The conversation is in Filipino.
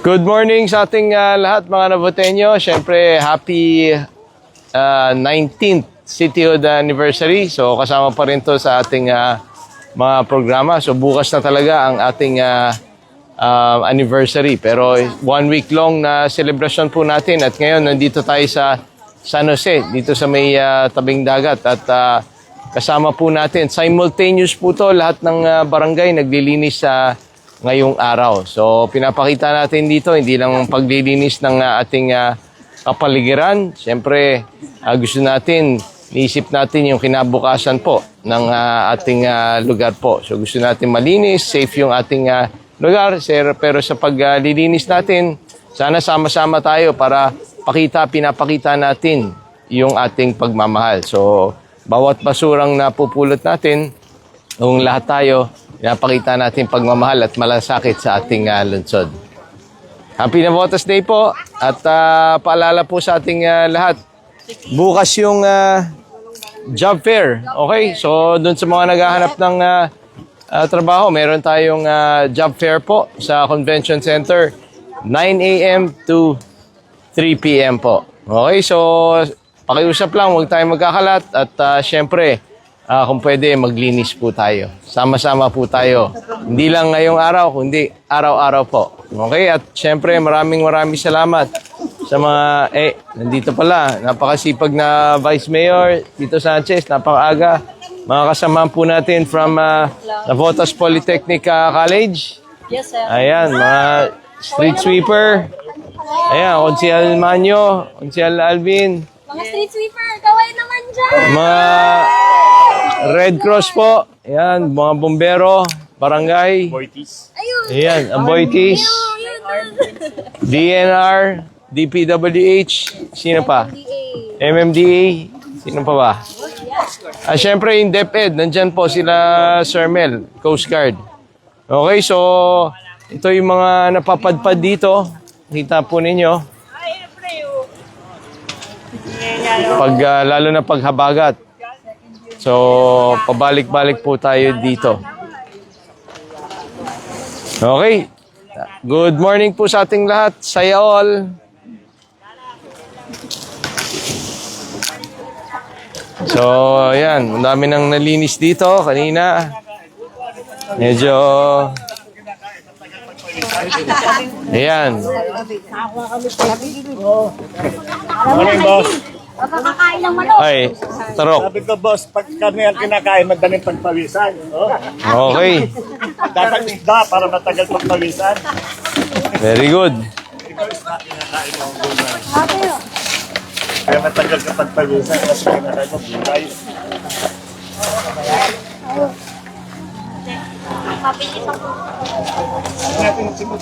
Good morning sa ating lahat mga Navoteño. Siyempre, happy 19th Cityhood Anniversary. So, kasama pa rin to sa ating mga programa. So, bukas na talaga ang ating anniversary. Pero 1 week long na celebration po natin. At ngayon, nandito tayo sa San Jose, dito sa may tabing dagat. At kasama po natin, simultaneous po to, lahat ng barangay naglilinis sa ngayong araw. So, pinapakita natin dito, hindi lang paglilinis ng ating kapaligiran. Siyempre, gusto natin, niisip natin yung kinabukasan po ng ating lugar po. So, gusto natin malinis, safe yung ating lugar. Pero sa paglilinis natin, sana sama-sama tayo para pinapakita natin yung ating pagmamahal. So, bawat basurang napupulot natin, kung lahat tayo, pinapakita natin pagmamahal at malasakit sa ating lungsod. Happy Navotas Day po at paalala po sa ating lahat. Bukas yung job fair. Okay? So, doon sa mga naghahanap ng trabaho, meron tayong job fair po sa Convention Center, 9 a.m. to 3 p.m. po. Okay? So, pakiusap lang, huwag tayong magkakalat at syempre, kung pwede, maglinis po tayo. Sama-sama po tayo. Hindi lang ngayong araw, kundi araw-araw po. Okay? At syempre, maraming salamat sa mga, nandito pala, napakasipag na Vice Mayor, Tito Sanchez, napakaaga. Mga kasama po natin from Navotas Polytechnic College. Yes, sir. Ayan, mga street sweeper. Ayan, Konsyal Manyo, Konsyal Alvin. Mga street sweeper, kaway naman dyan. Mga Red Cross po. Ayan, mga bombero, barangay. Ayun. Ayan, Amboitis. DNR, DPWH. Sino pa? MMDA. Sino pa ba? Siyempre, yung DepEd. Nandyan po sila, Sir Mel, Coast Guard. Okay, so ito yung mga napapadpad dito. Kita po ninyo. Lalo na paghabagat. So, pabalik-balik po tayo dito. Okay. Good morning po sa ating lahat. Saya all. So, ayan. Ang dami nang nalinis dito kanina. Medyo... Ayan. Morning, boss. Kakakain ng manok. Ay, tarok. Sabi ko, boss, pag kami ang kinakain, madaling pagpawisan. Oh. Okay. Dapat isda para matagal pagpawisan. Very good. Ikaw isda, kinakain mo ang gulay. Kaya matagal ka pagpawisan kasi kinakain mo gulay. Mabilis ako. Natin